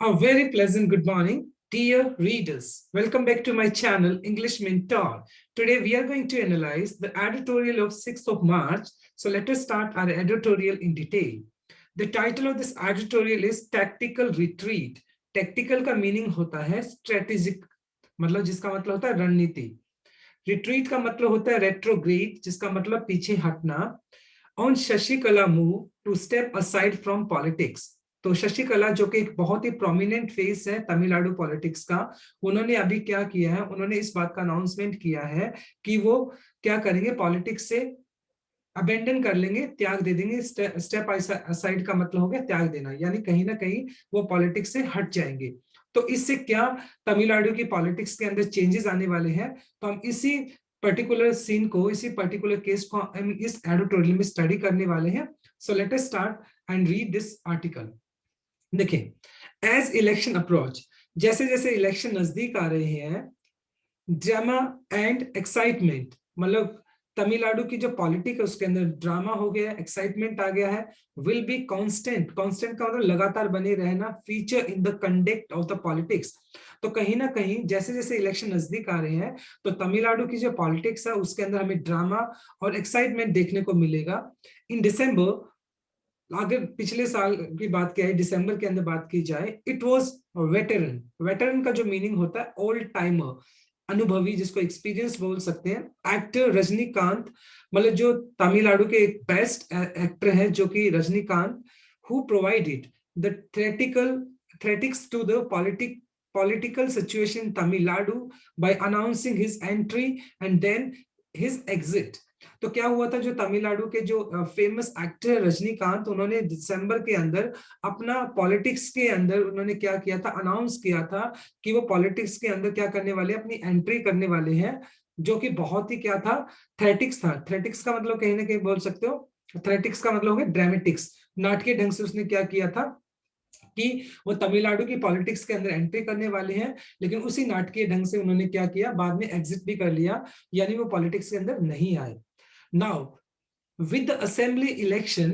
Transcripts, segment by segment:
A very pleasant good morning, dear readers. Welcome back to my channel, English Mentor. Today we are going to analyze the editorial of 6th of March. So let us start our editorial in detail. The title of this editorial is Tactical Retreat. Tactical का meaning होता है strategic, मतलब जिसका मतलब होता है रणनीति. Retreat का मतलब होता है retrograde, जिसका मतलब पीछे हटना. On Shashikala move to step aside from politics. तो शशिकला जो कि एक बहुत ही प्रोमिनेंट फेस है तमिलनाडु पॉलिटिक्स का, उन्होंने अभी क्या किया है, उन्होंने इस बात का अनाउंसमेंट किया है कि वो क्या करेंगे, पॉलिटिक्स से अबेंडन कर लेंगे, त्याग दे देंगे. स्टेप असाइड का मतलब हो गया त्याग देना, यानी कहीं ना कहीं वो पॉलिटिक्स से हट जाएंगे. तो इससे क्या तमिलनाडु की पॉलिटिक्स के अंदर चेंजेस आने वाले हैं, तो हम इसी पर्टिकुलर सीन को, इसी पर्टिकुलर केस को हम इस एडिटोरियल में स्टडी करने वाले हैं. So let us start and read this article. देखिए, एज इलेक्शन अप्रोच, जैसे जैसे इलेक्शन नजदीक आ रहे हैं, ड्रामा एंड एक्साइटमेंट, मतलब तमिलनाडु की जो पॉलिटिक है उसके अंदर ड्रामा हो गया, एक्साइटमेंट आ गया है. विल बी कांस्टेंट, कांस्टेंट का मतलब लगातार बने रहना, feature in the conduct of the politics. तो कहीं ना कहीं जैसे जैसे इलेक्शन नजदीक आ रहे हैं, तो तमिलनाडु की जो पॉलिटिक्स है उसके अंदर हमें ड्रामा और एक्साइटमेंट देखने को मिलेगा. इन दिसंबर, अगर पिछले साल की बात की जाए, दिसंबर के अंदर बात की जाए, इट वाज वेटरन. वेटरन का जो मीनिंग होता है ओल्ड टाइमर, अनुभवी, जिसको एक्सपीरियंस बोल सकते हैं. एक्टर रजनीकांत, मतलब जो तमिलनाडु के एक बेस्ट एक्टर है जो कि Rajinikanth, who provided the theatrics to the political situation in Tamil Nadu by announcing his entry and then his exit. तो क्या हुआ था, जो तमिलनाडु के जो फेमस एक्टर रजनीकांत, उन्होंने दिसंबर के अंदर अपना पॉलिटिक्स के अंदर उन्होंने क्या किया था, अनाउंस किया था कि वो पॉलिटिक्स के अंदर क्या करने वाले, अपनी एंट्री करने वाले हैं, जो कि बहुत ही क्या था, थ्रेटिक्स था. थ्रेटिक्स का मतलब कहीं ना कहीं बोल सकते हो, थ्रेटिक्स का मतलब हो गया ड्रामेटिक्स, नाटकीय ढंग से उसने क्या किया था कि वो तमिलनाडु की पॉलिटिक्स के अंदर एंट्री करने वाले हैं, लेकिन उसी नाटकीय ढंग से उन्होंने क्या किया, बाद में एग्जिट भी कर लिया, यानी वो पॉलिटिक्स के अंदर नहीं आए. Now with the assembly election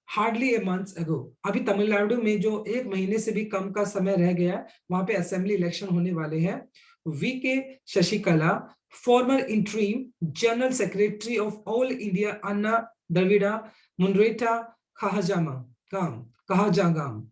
hardly a month ago, अभी तमिलनाडु में जो एक महीने से भी कम का समय रह गया, वहां पे असेंबली इलेक्शन होने वाले हैं. V K Sasikala, former interim general secretary of all India Anna Dravida मुनरेटा खाहजामा काम कहाजागाम,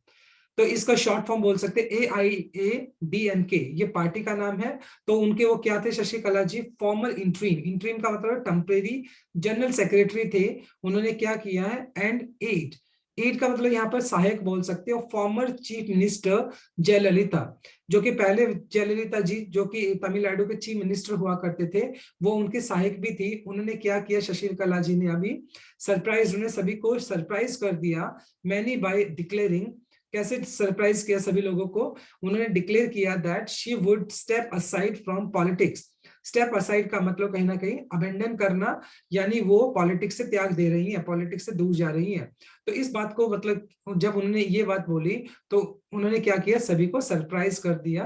तो इसका शॉर्ट फॉर्म बोल सकते हैं AIADMK, ये पार्टी का नाम है. तो उनके वो क्या थे, शशिकला जी फॉर्मर इंट्रीम, इंट्रीम का मतलब टेम्परेरी जनरल सेक्रेटरी थे. उन्होंने क्या किया है, एंड एड, एड का मतलब यहाँ पर सहायक बोल सकते हो. फॉर्मर चीफ मिनिस्टर जयललिता, जो कि पहले जयललिता जी जो कि तमिलनाडु के चीफ मिनिस्टर हुआ करते थे, वो उनके सहायक भी थी. उन्होंने क्या किया, शशिकला जी ने अभी सरप्राइज, उन्हें सभी को सरप्राइज कर दिया. मैनी बाय डिक्लेयरिंग, कैसे सरप्राइज किया सभी लोगों को, उन्होंने डिक्लेयर किया that she would step aside from politics. Step aside का मतलब कहीं ना कहीं अबेंडन करना, यानी वो पॉलिटिक्स से त्याग दे रही हैं, पॉलिटिक्स से दूर जा रही हैं. तो इस बात को मतलब जब उन्होंने ये बात बोली तो उन्होंने क्या किया, सभी को सरप्राइज कर दिया.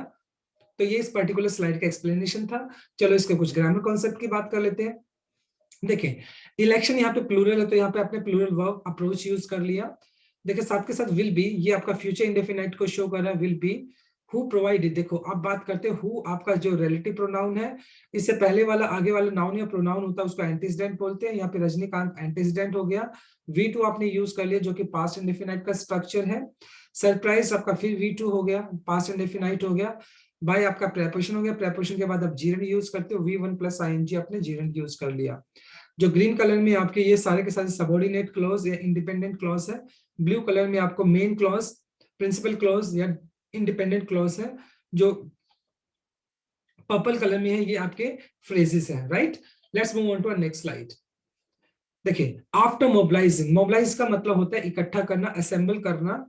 तो ये इस पर्टिकुलर स्लाइड का एक्सप्लेनेशन था. चलो इसके कुछ ग्रामर कॉन्सेप्ट की बात कर लेते हैं. देखिए, इलेक्शन यहाँ पे प्लूरल है, तो यहाँ पे आपने प्लूरल वर्ब अप्रोच यूज कर लिया. देखिए, साथ के साथ विल बी, ये आपका फ्यूचर इंडेफिनाइट को शो कर रहा है, विल बी. हु प्रोवाइडेड, देखो अब बात करते हैं हु, आपका जो रिलेटिव प्रोनाउन है, इससे पहले वाला आगे वाला नाउन या प्रोनाउन होता है उसको एंटीसीडेंट बोलते हैं. यहाँ पे रजनीकांत एंटीसीडेंट हो गया. V2 आपने यूज कर लिया जो कि पास्ट इंडेफिनाइट का स्ट्रक्चर है. सरप्राइज आपका फिर V2 हो गया, पास्ट इंडेफिनाइट हो गया. बाय आपका प्रेपोजिशन हो गया, प्रेपोजिशन के बाद आप जीरंड यूज करते हो, V1 प्लस ING आपने जीरंड यूज कर लिया. जो ग्रीन कलर में आपके ये सारे के सारे सबऑर्डिनेट क्लॉज या इंडिपेंडेंट क्लॉज है. ब्लू कलर में आपको मेन क्लॉज, प्रिंसिपल क्लॉज या इंडिपेंडेंट क्लॉज है. जो पर्पल कलर में है ये आपके फ्रेजेस हैं. Right, let's move on to next slide. देखिए, आफ्टर मोबिलाइजिंग, मोबिलाइज का मतलब होता है इकट्ठा करना, असेंबल करना,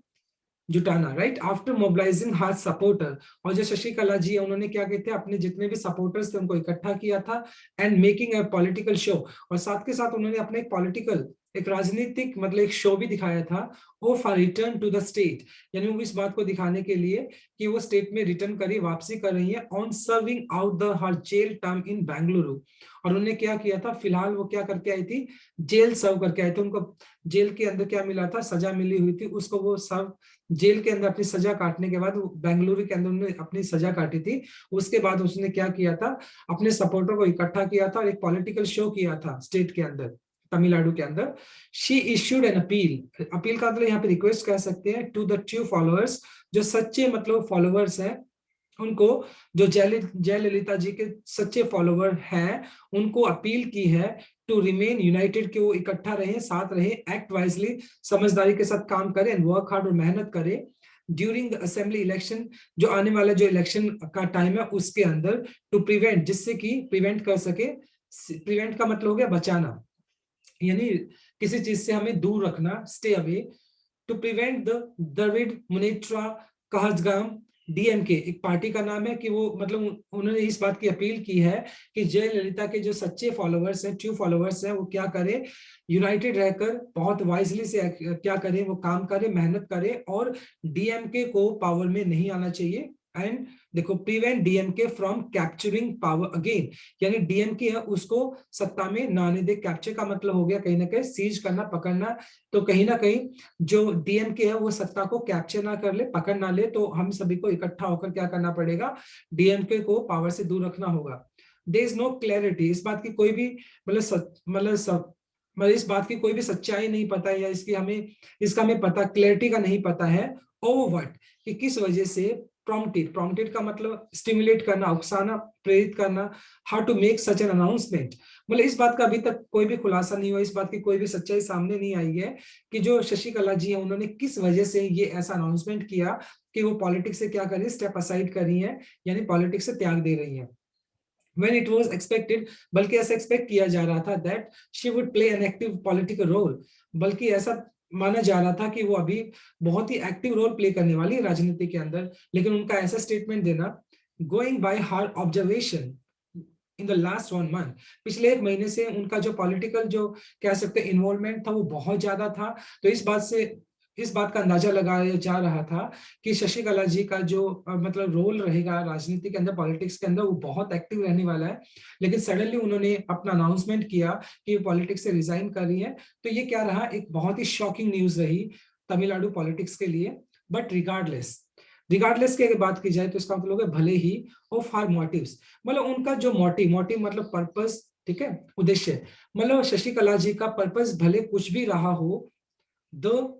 जुटाना. Right, after mobilising her supporter, और जो शशिकला जी है उन्होंने क्या किए थे, अपने जितने भी सपोर्टर्स थे उनको इकट्ठा किया था. And making a political show, और साथ के साथ उन्होंने अपने एक पॉलिटिकल एक राजनीतिक मतलब एक शो भी दिखाया था, ओ for return to the state, यानी वो इस बात को दिखाने के लिए कि वो स्टेट में रिटर्न करी, वापसी कर रही है, on serving out the her jail term in Bengaluru. और उन्होंने क्या किया था, फिलहाल वो क्या करके आई थी, जेल सर्व करके आई थी। उनको जेल के अंदर क्या मिला था, सजा मिली हुई थी, उसको वो सर्व जेल के अंदर अपनी सजा काटने के बाद बेंगलुरु के अंदर उन्होंने अपनी सजा काटी थी। उसके बाद उसने क्या किया था, अपने सपोर्टर को इकट्ठा किया था और एक पॉलिटिकल शो किया था स्टेट के अंदर, तमिलनाडु के अंदर। She issued an appeal, appeal का मतलब यहाँ पे रिक्वेस्ट कह सकते हैं, टू द ट्रू फॉलोअर्स, जो सच्चे मतलब फॉलोअर्स हैं उनको, जो जयललिता जी के सच्चे फॉलोवर हैं, उनको अपील की है टू रिमेन यूनाइटेड, कि वो इकट्ठा रहे, साथ रहे, एक्ट वाइजली, समझदारी के साथ काम करें, एंड वर्क हार्ड, और मेहनत करें ड्यूरिंग द असेंबली इलेक्शन, जो आने वाला जो इलेक्शन का टाइम है उसके अंदर, टू प्रिवेंट, जिससे कि प्रिवेंट कर सके, प्रिवेंट का मतलब हो गया बचाना, यानी किसी चीज से हमें दूर रखना, stay away, to prevent the Dravida Munnetra Kazhagam, DMK एक पार्टी का नाम है, कि वो मतलब उन्होंने इस बात की अपील की है कि जयललिता के जो सच्चे फॉलोअर्स हैं, ट्रू फॉलोअर्स हैं, वो क्या करें, यूनाइटेड रहकर बहुत वाइजली से क्या करें, वो काम करें, मेहनत करें, और डीएमके को पावर में नहीं आना चाहिए। एंड देखो, prevent DMK from capturing power again, यानी डीएमके है उसको सत्ता में ना आने दे। कैप्चर का मतलब हो गया कहीं ना कहीं सीज करना, पकड़ना, तो कहीं ना कहीं जो डीएमके है वो सत्ता को कैप्चर ना कर ले, पकड़ ना ले, तो हम सभी को इकट्ठा होकर क्या करना पड़ेगा, डीएमके को पावर से दूर रखना होगा। देयर इज नो क्लैरिटी, इस बात की कोई भी मतलब इस बात की कोई भी सच्चाई नहीं पता है, या इसका हमें पता, क्लैरिटी का नहीं पता है। ओवर व्हाट, कि किस वजह से, प्रॉम्प्टेड, प्रॉम्प्टेड का मतलब स्टिमुलेट करना, उकसाना, प्रेरित करना, how to make such an announcement, मतलब इस बात का अभी तक कोई भी खुलासा नहीं हुआ, इस बात की कोई भी सच्चाई सामने नहीं आई है कि जो शशिकला जी है उन्होंने किस वजह से ये ऐसा अनाउंसमेंट किया कि वो पॉलिटिक्स से क्या कर रही है, स्टेप असाइड कर रही है, यानी पॉलिटिक्स से त्याग दे रही है। when it was expected, बल्कि ऐसा एक्सपेक्ट किया जा रहा था that she would play an active political role, बल्कि ऐसा माना जा रहा था कि वो अभी बहुत ही एक्टिव रोल प्ले करने वाली है राजनीति के अंदर, लेकिन उनका ऐसा स्टेटमेंट देना, going by her observation in the last 1 month, पिछले 1 महीने से उनका जो पॉलिटिकल जो कह सकते हैं इन्वॉल्वमेंट था वो बहुत ज्यादा था, तो इस बात का अंदाजा लगाया जा रहा था कि शशिकला जी का जो मतलब रोल रहेगा राजनीति के अंदर, पॉलिटिक्स के अंदर, वो बहुत एक्टिव रहने वाला है। लेकिन सडनली उन्होंने अपना अनाउंसमेंट किया कि वो पॉलिटिक्स से रिजाइन कर रही है, तो ये क्या रहा, एक बहुत ही शॉकिंग न्यूज रही तमिलनाडु पॉलिटिक्स के लिए। बट रिगार्डलेस, रिगार्डलेस की अगर बात की जाए तो इसका मतलब है भले ही, ऑफ हर मोटिव्स, मतलब उनका जो मोटिव, मोटिव मतलब पर्पस, ठीक है, उद्देश्य, मतलब शशिकला जी का पर्पस भले कुछ भी रहा हो, the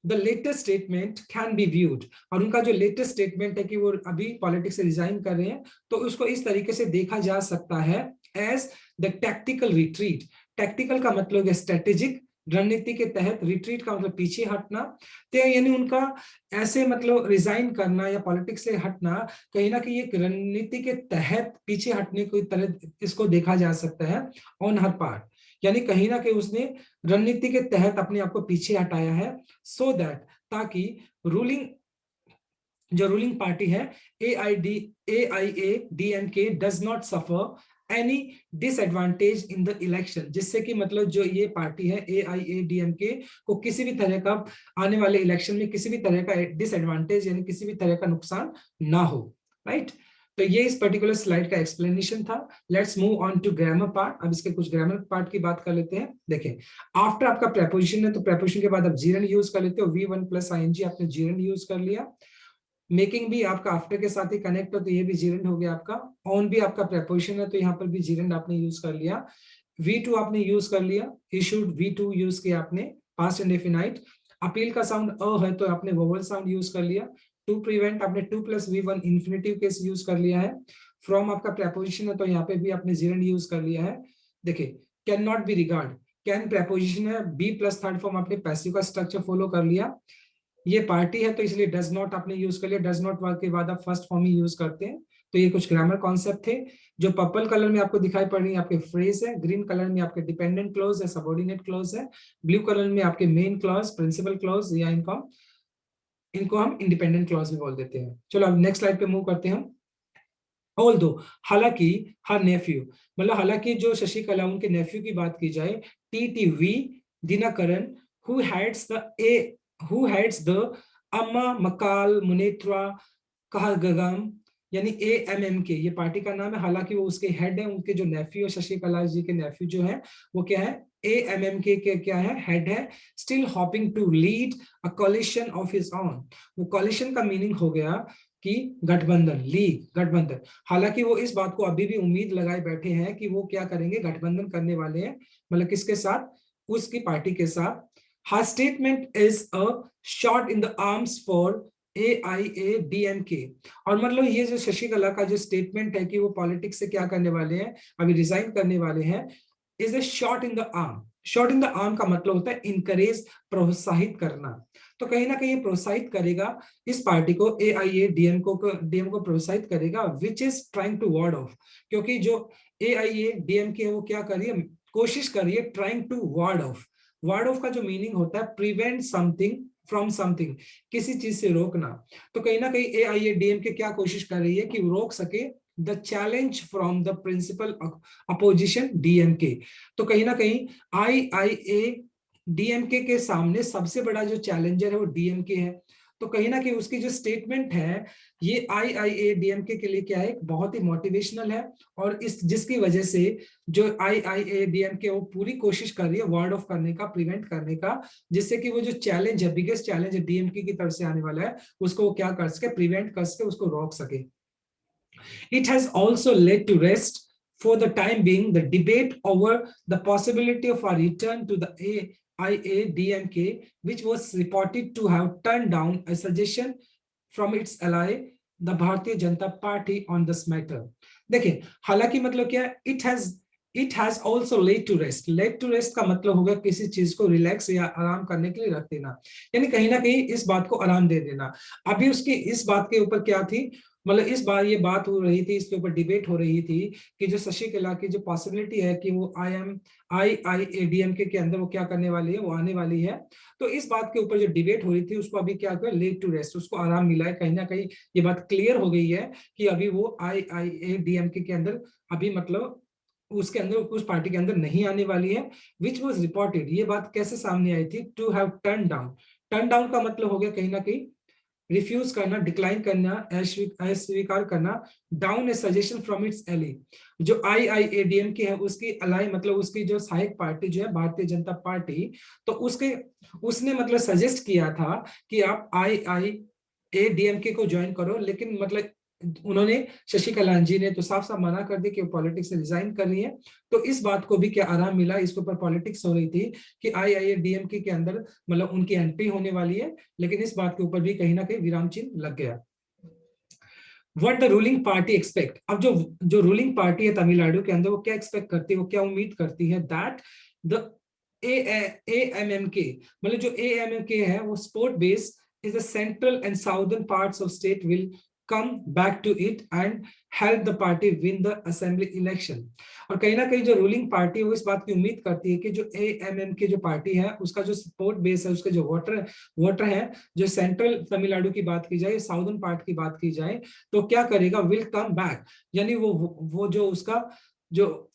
the latest statement can be viewed, और उनका जो लेटेस्ट स्टेटमेंट है कि वो अभी पॉलिटिक्स से रिजाइन कर रहे हैं, तो उसको इस तरीके से देखा जा सकता है as the tactical retreat. Tactical का मतलब है स्ट्रेटेजिक, रणनीति के तहत, रिट्रीट का मतलब पीछे हटना, तो यानी उनका ऐसे मतलब रिजाइन करना या पॉलिटिक्स से हटना कहीं ना कहीं एक रणनीति के तहत पीछे हटने की तरह इसको देखा जा सकता है, ऑन हर पार्ट, यानी कहीं ना कहीं उसने रणनीति के तहत अपने आप को पीछे हटाया है, सो दैट, ताकि रूलिंग, जो रूलिंग पार्टी है AIADMK does not suffer any disadvantage in the election, जिससे कि मतलब जो ये पार्टी है AIADMK को किसी भी तरह का आने वाले इलेक्शन में किसी भी तरह का डिसएडवांटेज यानी किसी भी तरह का नुकसान ना हो, राइट। तो ये इस पर्टिकुलर स्लाइड का एक्सप्लेनेशन था। Let's move on to grammar part, अब इसके कुछ ग्रामर पार्ट की बात कर लेते हैं। देखें, आफ्टर आपका प्रेपोजिशन है तो प्रेपोजिशन के बाद आप जीरन यूज कर लेते हो, V1 प्लस ING आपने जीरन यूज कर लिया। मेकिंग भी आपका आफ्टर के साथ ही कनेक्ट हो तो ये भी जीरेंड हो गया आपका। ऑन भी आपका प्रेपोजिशन है तो यहाँ पर भी जीरेंड आपने यूज कर लिया। V2 आपने यूज कर लिया, इशूड V2 यूज किया आपने, पास्ट इंडेफिनाइट। अपील का साउंड अ है तो आपने वोवल साउंड यूज कर लिया। टू प्रिवेंट आपने 2 + V1 इंफिनिटिव केस यूज कर लिया है। फ्रॉम आपका प्रेपोजिशन है तो यहाँ पे भी आपने जीरेंड यूज कर लिया है। देखिए, can not be regard, can preposition है, बी प्लस थर्ड फॉर्म आपने पैसिव का स्ट्रक्चर फॉलो कर लिया। ये पार्टी है तो इसलिए डज नॉट आपने यूज कर लिया, डज नॉट वर्क के बाद आप फर्स्ट फॉर्म ही यूज करते हैं। तो ये कुछ ग्रामर कॉन्सेप्ट थे। जो पर्पल कलर में आपको दिखाई पड़ रही है आपके फ्रेज है, ग्रीन कलर में आपके डिपेंडेंट क्लॉज है, सबऑर्डिनेट क्लॉज है, ब्लू कलर में आपके मेन क्लॉज, प्रिंसिपल क्लॉज, या इनको हम इंडिपेंडेंट क्लॉज भी बोल देते हैं। चलो अब नेक्स्ट स्लाइड पे मूव करते हैं हम। ऑल्दो, हालांकि, हर नेफ्यू, मतलब हालांकि जो शशिकला उनके नेफ्यू की बात की जाए, TTV Dinakaran, who heads the Amma Makal Munetra Kahagam, यानी AMMK, ये पार्टी का नाम है, हालांकि वो उसके हेड है, उनके जो नेफ्यू शशिकला जी के नेफ्यू जो है वो क्या है, AMMK के क्या है, हेड है, still hopping to lead a coalition of his own. वो कोलिशन का मीनिंग हो गया कि गठबंधन, लीग, गठबंधन। हालांकि वो इस बात को अभी भी उम्मीद लगाए बैठे हैं कि वो क्या करेंगे, गठबंधन करने वाले हैं, मतलब किसके साथ, उसकी पार्टी के साथ। हर statement is a shot in the arms for AIADMK। और मतलब ये जो शशिकला का जो स्टेटमेंट है कि वो पॉलिटिक्स से क्या करने वाले हैं, अभी रिजाइन करने वाले हैं, is a shot in the arm. Shot in the arm का मतलब होता है इनकरेज, प्रोत्साहित करना। तो कहीं ना कहीं प्रोत्साहित करेगा इस पार्टी को, AIADM को प्रोत्साहित करेगा, which is trying to ward off. क्योंकि जो AIADMK है वो क्या कर रही है, कोशिश कर रही है, trying to ward off. Ward off का जो मीनिंग होता है प्रिवेंट समथिंग फ्रॉम समथिंग, किसी चीज से रोकना। तो कहीं ना कहीं AIADMK क्या कोशिश कर रही है कि रोक सके the challenge from the principal opposition DMK। तो कहीं ना कहीं AIADMK के सामने सबसे बड़ा जो चैलेंजर है वो DMK है। तो कहीं ना कहीं उसकी जो स्टेटमेंट है ये AIADMK के लिए क्या है, बहुत ही मोटिवेशनल है। और इस जिसकी वजह से जो AIADMK वो पूरी कोशिश कर रही है वार्ड ऑफ करने का, प्रिवेंट करने का, जिससे कि वो जो चैलेंज है, बिगेस्ट चैलेंज है DMK की तरफ से आने वाला है, उसको वो क्या कर सके, प्रिवेंट कर सके, उसको रोक सके। It has also led to rest for the time being the debate over the possibility of a return to the AIADMK, which was reported to have turned down a suggestion from its ally, the Bharatiya Janata Party, on this matter. देखिए, हालांकि मतलब क्या है, it has also led to rest. Led to rest का मतलब होगा किसी चीज को रिलैक्स या आराम करने के लिए रख देना, यानी कहीं ना कहीं इस बात को आराम दे देना। अभी उसकी इस बात के ऊपर क्या थी, मतलब इस बार ये बात हो रही थी, इसके ऊपर डिबेट हो रही थी कि जो शशिकला की जो पॉसिबिलिटी है कि वो AIADMK के अंदर वो क्या करने वाली है, वो आने वाली है। तो इस बात के ऊपर जो डिबेट हो रही थी उसको अभी क्या किया, लेट टू रेस्ट, उसको आराम मिला है। कहीं ना कहीं ये बात क्लियर हो गई है कि अभी वो AIADMK के अंदर अभी मतलब उसके अंदर, उस पार्टी के अंदर नहीं आने वाली है। विच वॉज रिपोर्टेड, ये बात कैसे सामने आई थी, to have turn down. Turn down का मतलब हो गया कहीं ना कहीं रिफ्यूज करना, डिक्लाइन करना, अस्वीकार करना। Down a suggestion from its ally, जो AIADMK है उसकी अलाई, मतलब उसकी जो सहायक पार्टी जो है भारतीय जनता पार्टी, तो उसने मतलब सजेस्ट किया था कि आप AIADMK को ज्वाइन करो, लेकिन मतलब उन्होंने, शशिकला जी ने तो साफ साफ मना कर दी कि वो पॉलिटिक्स से रिजाइन कर रही है। तो इस बात को भी क्या आराम मिला, इसके ऊपर पॉलिटिक्स हो रही थी कि AIADMK के अंदर मतलब उनकी एंट्री होने वाली है, लेकिन इस बात के ऊपर भी कहीं ना कहीं विराम चिन्ह लग गया। What the ruling party expect, अब जो जो रूलिंग पार्टी है तमिलनाडु के अंदर वो क्या एक्सपेक्ट करती है, वो क्या उम्मीद करती है, दैट द AMMK, मतलब जो AMMK है वो sport base is the central and southern parts of state will come back to it and help the party win the assembly election। और कहीं ना कहीं जो रूलिंग पार्टी है वो इस बात की उम्मीद करती है कि जो AMMK जो पार्टी है उसका जो सपोर्ट बेस है, उसके जो वोटर है, जो सेंट्रल तमिलनाडु की बात की जाए, साउदर्न पार्ट की बात की जाए, तो क्या करेगा, विल कम बैक, यानी वो जो उसका जो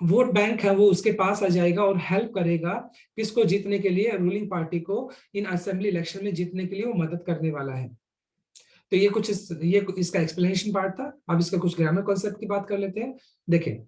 वोट बैंक है वो उसके पास आ जाएगा और हेल्प करेगा किसको जीतने के लिए, रूलिंग पार्टी को इन असेंबली इलेक्शन में जीतने के लिए वो मदद करने वाला है। तो ये इसका एक्सप्लेनेशन पार्ट था। अब इसका कुछ ग्रामर कॉन्सेप्ट की बात कर लेते हैं। देखिए,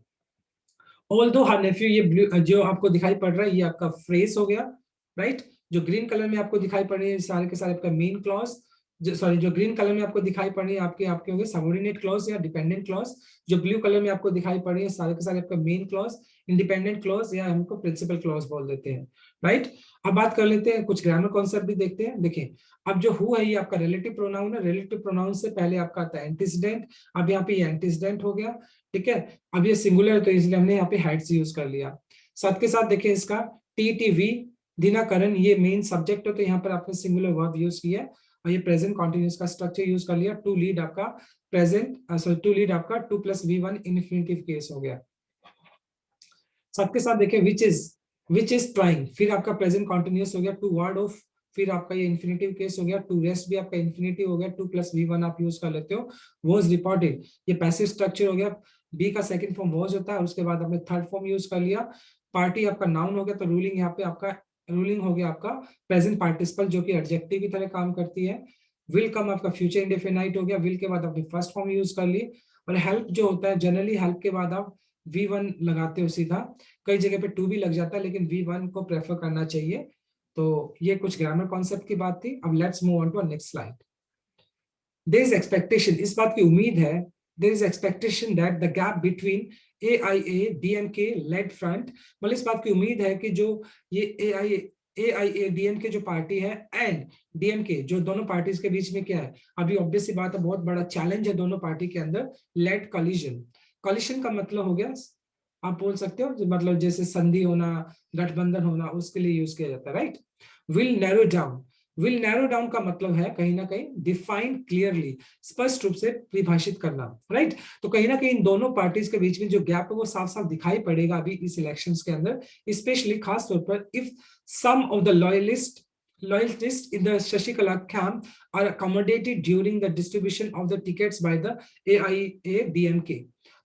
ऑल्दो हर नेफ्यू, ये ब्लू जो आपको दिखाई पड़ रहा है ये आपका फ्रेज हो गया, राइट। जो ग्रीन कलर में आपको दिखाई पड़ रही है सारे के सारे आपका मेन क्लॉज, जो ग्रीन कलर में आपको दिखाई पड़ रही है आपके आपके होंगे सबऑर्डिनेट क्लॉज या डिपेंडेंट क्लॉज। जो ब्लू कलर में आपको दिखाई पड़ रही है सारे के सारे आपका मेन क्लॉज, इंडिपेंडेंट क्लॉज या हमको प्रिंसिपल क्लॉज बोल देते हैं, राइट। अब बात कर लेते हैं, कुछ ग्रामर कॉन्सेप्ट भी देखते हैं। देखिए, अब जो हु है ये आपका रिलेटिव प्रोनाउन है, रिलेटिव प्रोनाउन से पहले आपका आता है एंटीसीडेंट, अब यहाँ पे एंटीसीडेंट हो गया, ठीक है। अब ये सिंगुलर है तो इसलिए हमने यहाँ पे हैड्स यूज कर लिया। साथ के साथ देखिए इसका TTV दिनाकरण, ये मेन सब्जेक्ट है तो यहाँ पर आपने सिंगुलर वर्ब यूज किया, और ये प्रेजेंट कॉन्टिन्यूस का स्ट्रक्चर यूज कर लिया। टू लीड आपका प्रेजेंट, सॉरी टू लीड आपका 2+V1 इन्फिनिटिव केस हो गया। साथ के साथ देखिए विच इज ट्राइंग, फिर आपका प्रेजेंट कॉन्टिन्यूस हो गया, टू वर्ड ऑफ, फिर आपका ये इन्फिनिटिव केस हो गया, टू रेस्ट भी आपका इन्फिनिटिव हो गया, 2+V1 आप यूज कर लेते हो। वॉज रिपोर्टेड, ये पैसिव स्ट्रक्चर हो गया, बी का सेकंड फॉर्म वॉज होता है, उसके बाद आपने थर्ड फॉर्म यूज कर लिया। पार्टी आपका नाउन हो गया, तो रूलिंग यहाँ पे आपका रूलिंग हो गया आपका प्रेजेंट पार्टिसिपल जो कि एडजेक्टिव की तरह काम करती है। विल कम आपका फ्यूचर इंडेफिनाइट हो गया, विल के बाद आपने फर्स्ट फॉर्म यूज कर ली। और हेल्प जो होता है जनरली हेल्प के बाद आप V1 लगाते हो सीधा, कई जगह पे टू भी लग जाता है लेकिन V1 को प्रेफर करना चाहिए। तो ये कुछ ग्रामर कॉन्सेप्ट की बात थी। अब let's move on to next slide. There is expectation, इस बात की उम्मीद है, there is expectation that the gap between AIA DMK led front, मतलब इस बात की उम्मीद है कि जो ये AIA DMK जो पार्टी है एंड DMK जो दोनों पार्टीज के बीच में क्या है, अभी ऑब्वियस सी बात है, बहुत बड़ा चैलेंज है दोनों पार्टी के अंदर, लेड कॉलिजन। कॉलिजन का मतलब हो गया, आप बोल सकते हो मतलब जैसे संधि होना, गठबंधन होना, उसके लिए यूज किया जाता है, right. Will narrow down, will narrow down का मतलब है कहीं ना कहीं डिफाइन क्लियरली, स्पष्ट रूप से परिभाषित करना, राइट। तो कहीं ना कहीं इन दोनों पार्टीज के बीच में जो गैप है वो साफ साफ दिखाई पड़ेगा अभी इस इलेक्शंस के अंदर, स्पेशली खास तौर पर if some of the loyalists in the Shashikala camp are accommodated during the distribution of the tickets by the AIA-DMK।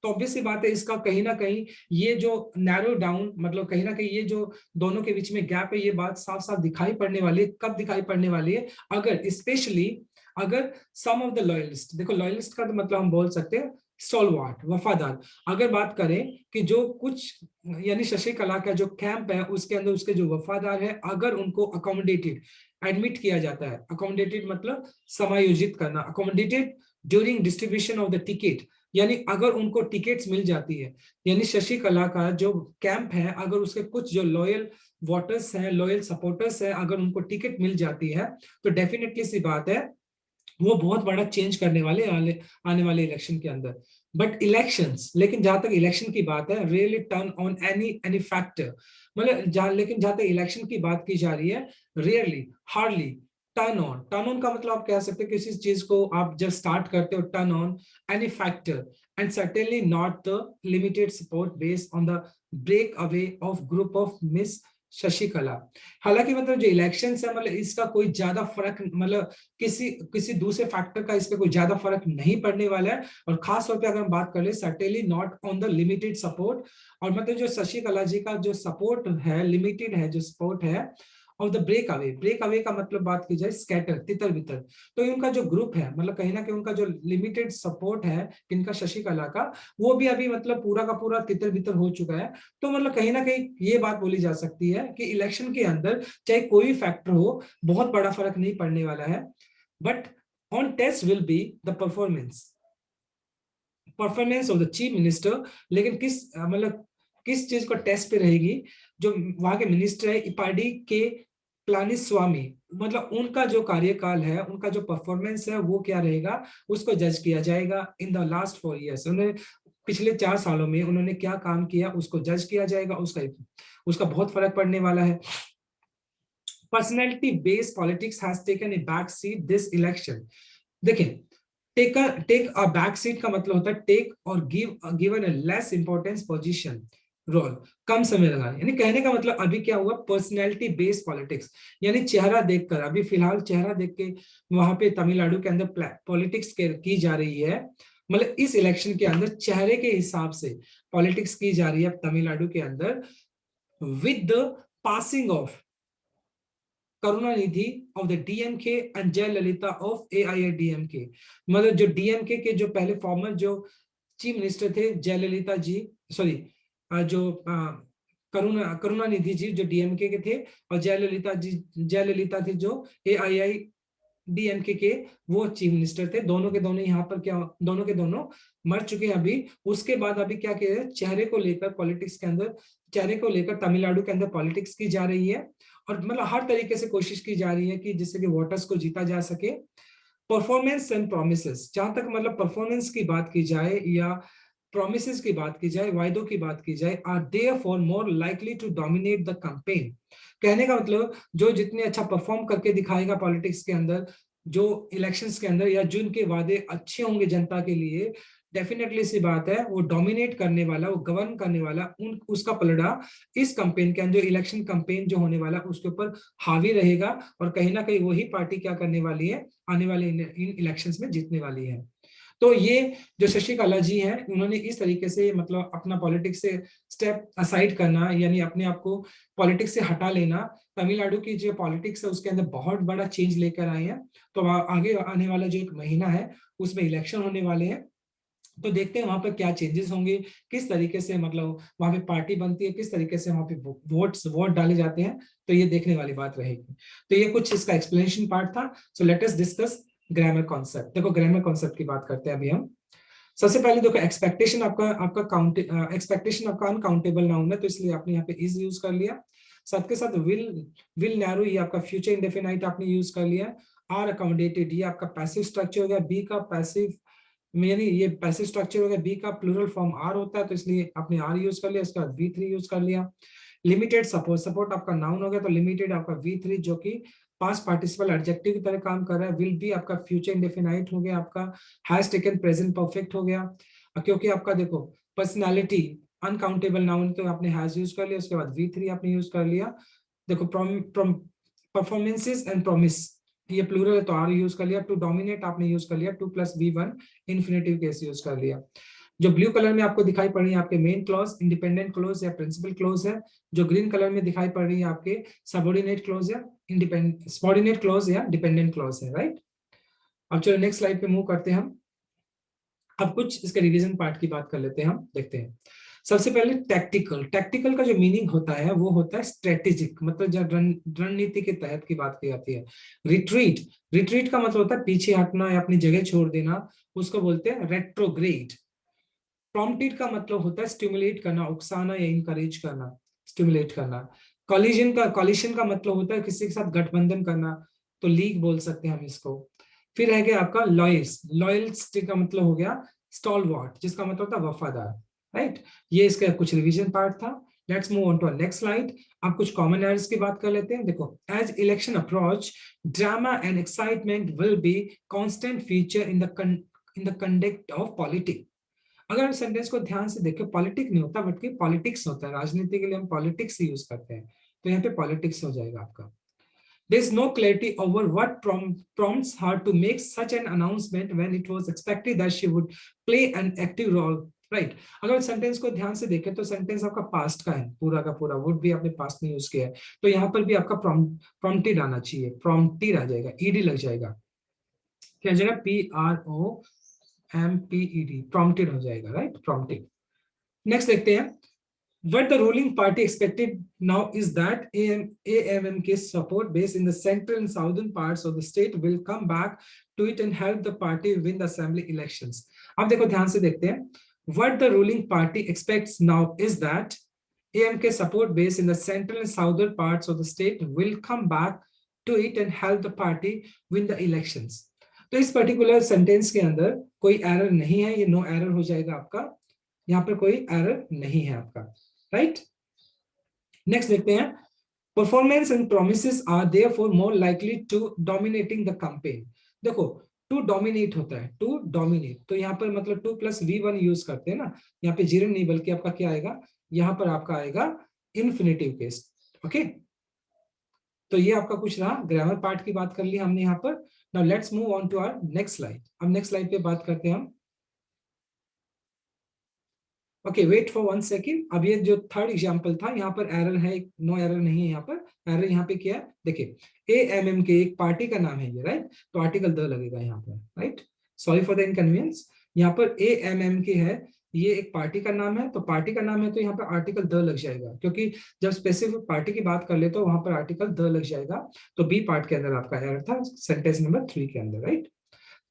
तो ऑब्वियसली बात है, इसका कहीं ना कहीं ये जो नैरो डाउन मतलब कहीं ना कहीं ये जो दोनों के बीच में गैप है, ये बात साफ साफ दिखाई पड़ने वाली है। कब दिखाई पड़ने वाली है? अगर स्पेशली अगर सम ऑफ द लॉयलिस्ट, देखो लॉयलिस्ट का तो मतलब हम बोल सकते हैं स्टॉलवार्ट, वफादार। अगर बात करें कि जो कुछ यानी शशिकला का जो कैंप है उसके अंदर उसके जो वफादार है, अगर उनको अकोमोडेटेड एडमिट किया जाता है, अकोमोडेटेड मतलब समायोजित करना, accommodated during distribution of the ticket, यानी अगर उनको टिकट्स मिल जाती है, यानी शशिकला का जो कैंप है अगर उसके कुछ जो लॉयल वोटर्स हैं, लॉयल सपोर्टर्स हैं, अगर उनको टिकट मिल जाती है तो डेफिनेटली सी बात है वो बहुत बड़ा चेंज करने वाले आने वाले इलेक्शन के अंदर। बट इलेक्शंस, लेकिन जहां तक इलेक्शन की बात है, really turn on any factor, मतलब लेकिन जहां तक इलेक्शन की बात की जा रही है, रियरली हार्डली टर्न ऑन का मतलब आप कह सकते हैं किसी चीज को आप जब स्टार्ट करते हो, turn on any factor and certainly not the limited support based on the break away of group of miss Shashikala. हालांकि मतलब जो इलेक्शंस है मतलब इसका कोई ज्यादा फर्क मतलब किसी किसी दूसरे फैक्टर का इस पे कोई ज्यादा फर्क नहीं पड़ने वाला है। और खास तौर पे अगर हम बात कर ले certainly not on the limited support, और मतलब जो शशिकला जी का जो सपोर्ट है, लिमिटेड है जो सपोर्ट है ऑफ द ब्रेक अवे का मतलब बात की जाए स्कैटर, तितर बितर, तो उनका जो ग्रुप है मतलब कहीं ना कहीं उनका जो लिमिटेड सपोर्ट है इनका शशिकला का, वो भी अभी मतलब पूरा का पूरा तितर बितर हो चुका है। तो मतलब कहीं ना कहीं ये बात बोली जा सकती है कि इलेक्शन के अंदर चाहे कोई फैक्टर हो बहुत बड़ा फर्क नहीं पड़ने वाला है। But on test will be the performance of the chief minister, लेकिन किस मतलब किस चीज को टेस्ट पे रहेगी, जो वहां के मिनिस्टर है इपाडी के पलानीस्वामी, मतलब उनका जो कार्यकाल है, उनका जो परफॉर्मेंस है वो क्या रहेगा, उसको जज किया जाएगा। इन द लास्ट 4 years उन्होंने पिछले 4 सालों में उन्होंने क्या काम किया उसको जज किया जाएगा, उसका बहुत फर्क पड़ने वाला है। Personality based politics has taken a back seat this election. देखिए, टेक अ बैक सीट का मतलब होता है टेक और गिवन ए लेस इंपॉर्टेंस पोजीशन रोल, कम समय लगा, यानी कहने का मतलब अभी क्या हुआ, पर्सनैलिटी बेस्ड पॉलिटिक्स, यानी चेहरा देखकर, अभी फिलहाल चेहरा देख के वहां पे तमिलनाडु के अंदर पॉलिटिक्स की जा रही है। मतलब इस इलेक्शन के अंदर चेहरे के हिसाब से पॉलिटिक्स की जा रही है तमिलनाडु के अंदर, with the passing of Karunanidhi of the DMK and Jayalalithaa of AIADMK. मतलब जो डीएमके के जो पहले फॉर्मर जो चीफ मिनिस्टर थे जयललिता जी, सॉरी जो करुणानिधि जी जो डीएमके के थे, और जयललिता थी जो एआईआईडीएमके के वो चीफ मिनिस्टर थे। दोनों के दोनों यहाँ पर क्या, दोनों के दोनों मर चुके हैं अभी। उसके बाद अभी क्या किया है, चेहरे को लेकर पॉलिटिक्स के अंदर, चेहरे को लेकर तमिलनाडु के अंदर पॉलिटिक्स की जा रही है, और मतलब हर तरीके से कोशिश की जा रही है कि जिससे कि वोटर्स को जीता जा सके। परफॉर्मेंस एंड प्रोमिसेस, जहां तक मतलब परफॉर्मेंस की बात की जाए या प्रोमिसेस की बात की जाए, वायदों की बात की जाए, are therefore more likely to dominate the campaign. कहने का मतलब जो जितने अच्छा परफॉर्म करके दिखाएगा पॉलिटिक्स के अंदर, जो इलेक्शंस के अंदर, या जिनके वादे अच्छे होंगे जनता के लिए, डेफिनेटली सी बात है वो डोमिनेट करने वाला, वो गवर्न करने वाला, उन उसका पलड़ा इस कैंपेन के अंदर, जो इलेक्शन कैंपेन जो होने वाला उसके ऊपर हावी रहेगा। और कहीं ना कहीं वही पार्टी क्या करने वाली है, आने वाले इन इलेक्शंस में जीतने वाली है। तो ये जो शशिकला जी हैं, उन्होंने इस तरीके से मतलब अपना पॉलिटिक्स से स्टेप असाइड करना, यानी अपने आप को पॉलिटिक्स से हटा लेना, तमिलनाडु की जो पॉलिटिक्स है उसके अंदर बहुत बड़ा चेंज लेकर आए हैं। तो आगे आने वाला जो एक महीना है उसमें इलेक्शन होने वाले हैं, तो देखते हैं वहां पर क्या चेंजेस होंगे, किस तरीके से मतलब वहां पे पार्टी बनती है, किस तरीके से वहां पे वोट डाले जाते हैं। तो ये देखने वाली बात रहेगी। तो ये कुछ इसका एक्सप्लेनेशन पार्ट था। So let us discuss grammar concept. देखो ग्रामर कॉन्सेप्ट की बात करते हैं अभी हम। सबसे पहले देखो एक्सपेक्टेशन आपका आपका काउंट एक्सपेक्टेशन आपका अनकाउंटेबल नाउन है, तो इसलिए आपने यहाँ पे इज यूज कर लिया। साथ के साथ विल नैरो, ये आपका फ्यूचर इंडेफिनाइट आपने यूज कर लिया। आर अकोमोडेटेड, ये आपका पैसिव स्ट्रक्चर हो गया। बी का पैसिव, यानी ये पैसिव स्ट्रक्चर हो गया। बी का प्लूरल फॉर्म आर होता है, तो इसलिए आपने आर यूज कर लिया। इसके बाद V3 यूज कर लिया। लिमिटेड सपोर्ट, सपोर्ट आपका नाउन हो गया, तो लिमिटेड आपका V3 जो कि पास्ट पार्टिसिपल एडजेक्टिव की तरह काम कर रहा है। विल बी आपका फ्यूचर इंडेफिनाइट हो गया। आपका हैज टेकन प्रेजेंट परफेक्ट हो गया, क्योंकि आपका देखो पर्सनालिटी अनकाउंटेबल नाउन, तो आपने हैज यूज कर लिया। उसके बाद V3 आपने यूज कर लिया। देखो परफॉर्मेंसेस एंड प्रॉमिस, ये प्लूरल है तो आर यूज कर लिया। टू डोमिनेट आपने यूज कर लिया। 2+V1 इन्फिनेटिव केस यूज कर लिया। जो ब्लू कलर में आपको दिखाई पड़ रही है आपके मेन क्लॉज, इंडिपेंडेंट क्लॉज या प्रिंसिपल क्लॉज है। जो ग्रीन कलर में दिखाई पड़ रही है आपके सबऑर्डिनेट क्लॉज या इंडिपेंडेंट सबऑर्डिनेट क्लॉज या डिपेंडेंट क्लॉज है, राइट। अब चलो नेक्स्ट स्लाइड पे मूव करते हैं हम। अब कुछ इसके रिवीजन पार्ट की बात कर लेते हैं, हम देखते हैं। सबसे पहले टैक्टिकल, टैक्टिकल का जो मीनिंग होता है वो होता है स्ट्रेटेजिक, मतलब जब रणनीति के तहत की बात की जाती है। रिट्रीट, रिट्रीट का मतलब होता है पीछे हटना या अपनी जगह छोड़ देना, उसको बोलते हैं रेट्रोग्रेड। प्रॉम्प्टेड का मतलब होता है स्टिमुलेट करना, उकसाना या इंकरेज करना, स्टिमुलेट करना। कॉलिशन का मतलब होता है किसी के साथ गठबंधन करना, तो लीग बोल सकते हैं हम इसको। फिर है गया आपका लॉयल्स, लॉयल्टी का मतलब हो गया स्टॉलवर्ट, जिसका मतलब होता है वफादार, राइट। ये इसका कुछ रिवीजन पार्ट था। Let's move on to next slide. अब कुछ कॉमन एरर्स की बात कर लेते हैं। देखो, as election approach, drama and excitement will be constant feature in the conduct of politics. अगर हम सेंटेंस को ध्यान से देखें, पॉलिटिक नहीं होता बल्कि पॉलिटिक्स होता है। राजनीति के लिए हम पॉलिटिक्स यूज करते हैं, तो यहाँ पे पॉलिटिक्स हो जाएगा आपका। There is no clarity over what prompts her to make such an announcement when it was expected that she would play an active role, right? अगर सेंटेंस को ध्यान से देखें तो सेंटेंस आपका पास्ट का है, पूरा का पूरा वुड भी आपने पास्ट में यूज किया है, तो यहाँ पर भी आपका प्रॉम्प्टेड आना चाहिए, प्रॉम्प्टेड आ जाएगा, ईडी लग जाएगा, क्या हो जाएगा, PROMPTED, प्रॉम्प्टेड हो जाएगा, राइट, प्रॉम्प्टेड। नेक्स्ट देखते हैं। What the ruling party expected now is that AMMK's support base in the central and southern parts of the state will come back to it and help the party win the assembly elections. अब देखो ध्यान से देखते हैं। What the ruling party expects now is that AMK support base in the central and southern parts of the state will come back to it and help the party win the elections. तो इस particular sentence के अंदर कोई error नहीं है, ये no error हो जाएगा आपका, यहाँ पर कोई एरर नहीं है आपका, राइट। नेक्स्ट देखते हैं। Performance and promises are therefore more likely to dominating the campaign. देखो, टू डोमिनेट होता है, टू डोमिनेट, तो यहाँ पर मतलब 2+V1 यूज करते हैं ना, यहाँ पे जीरो नहीं बल्कि आपका क्या आएगा, यहाँ पर आपका आएगा इन्फिनेटिव केस, ओके। तो ये आपका कुछ रहा, ग्रामर पार्ट की बात कर ली हमने यहाँ पर। Now let's move on to our next slide. अब नेक्स्ट स्लाइड पे बात करते हैं हम। Okay, wait for 1 second. अब ये जो थर्ड एग्जांपल था, यहाँ पर एरर है, नो एरर नहीं है यहाँ पर। एरर यहाँ पे क्या है, देखिए, AMMK एक पार्टी का नाम है ये, राइट, तो आर्टिकल द लगेगा यहाँ पर, right. Sorry for the inconvenience. यहाँ पर AMMK है, ये एक पार्टी का नाम है, तो पार्टी का नाम है तो यहाँ पर आर्टिकल द लग जाएगा, क्योंकि जब स्पेसिफिक पार्टी की बात कर ले तो वहां पर आर्टिकल द लग जाएगा। तो बी पार्ट के अंदर आपका एरर था, सेंटेंस नंबर 3 के अंदर, right.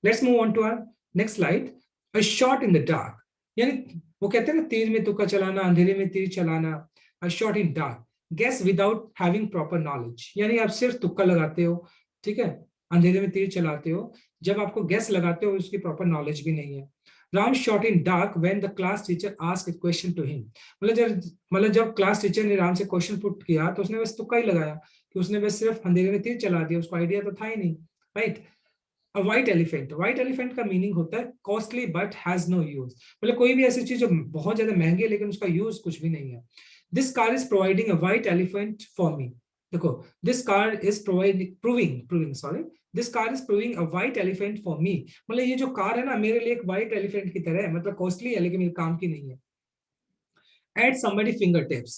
Let's move on to our next slide. A shot in the dark, यानी वो कहते हैं ना, तीर में तुक्का चलाना, अंधेरे में तीर चलाना। A shot in dark, guess without having proper knowledge, यानी आप सिर्फ तुक्का लगाते हो, ठीक है, अंधेरे में तीर चलाते हो, जब आपको गेस लगाते हो उसकी प्रॉपर नॉलेज भी नहीं है। Ram shot in dark when the class teacher asked a question to him, मतलब जब क्लास टीचर ने राम से क्वेश्चन पुट किया तो उसने बस तुक्का ही लगाया, कि उसने बस सिर्फ अंधेरे में तीर चला दिया, उसको आइडिया तो था ही नहीं, right. White elephant, white elephant का मीनिंग होता है costly but has no use, मतलब कोई भी ऐसी चीज जो बहुत ज्यादा महंगी है लेकिन उसका यूज कुछ भी नहीं है। This car is providing a white elephant for me, देखो, this car is proving sorry, this car is proving a white elephant for me. मतलब ये जो कार है ना मेरे लिए एक व्हाइट एलिफेंट की तरह है, मतलब कॉस्टली है लेकिन मेरे काम की नहीं है। एट समबडी फिंगर टिप्स,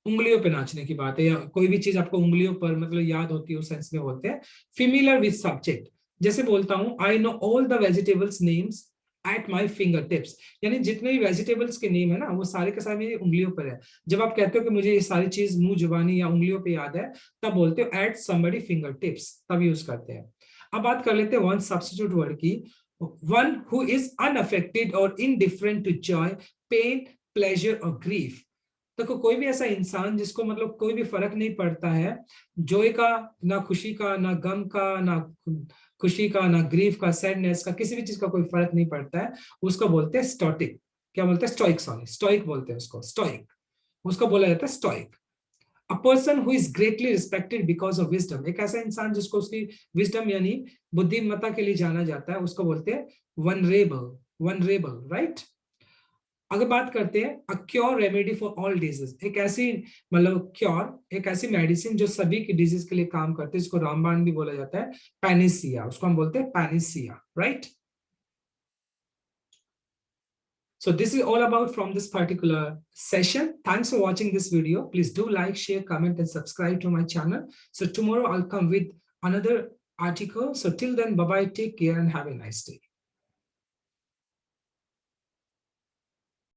उंगलियों पे नाचने की बात है, या कोई भी चीज आपको उंगलियों पर मतलब याद होती है उस सेंस में बोलते हैं। फिमिलर विद सब्जेक्ट, जैसे बोलता हूं I know all the vegetables names at my finger tips, यानी जितने भी वेजिटेबल्स के नेम है ना वो सारे के सारे मेरी उंगलियों पर है। जब आप कहते हो कि मुझे ये सारी चीज मुंह जुबानी या उंगलियों पे याद है, तब बोलते हो एट समबडी फिंगर टिप्स, तब यूज करते हैं। अब बात कर लेते हैं वन सब्स्टिट्यूट वर्ड की। वन हु इज अनअफेक्टेड और indifferent to joy, pain, pleasure और ग्रीफ। देखो, कोई भी ऐसा इंसान जिसको मतलब कोई भी फर्क नहीं पड़ता है, जॉय का, ना खुशी का, ना गम का, ना खुशी का, ना ग्रीफ का, सैडनेस का, किसी भी चीज का कोई फर्क नहीं पड़ता है, उसको बोलते हैं स्टोटिक। क्या बोलते हैं? स्टोइक, सॉरी, स्टोइक बोलते हैं उसको, स्टोइक। उसको बोला जाता है stoic. A person who is greatly respected because of wisdom, एक ऐसा इंसान जिसको उसकी विजडम यानी बुद्धिमत्ता के लिए जाना जाता है, उसको बोलते हैं वनरेबल, वनरेबल, राइट। अगर बात करते हैं a cure remedy for all disease, एक ऐसी मतलब क्योर, एक ऐसी मेडिसिन जो सभी की डिजीज के लिए काम करती है, जिसको रामबाण भी बोला जाता है, पैनिसिया, उसको हम बोलते हैं पैनिसिया, right. So this is all about from this particular session. Thanks for watching this video. Please do like, share, comment, and subscribe to my channel. So tomorrow I'll come with another article. So till then, bye bye, take care, and have a nice day.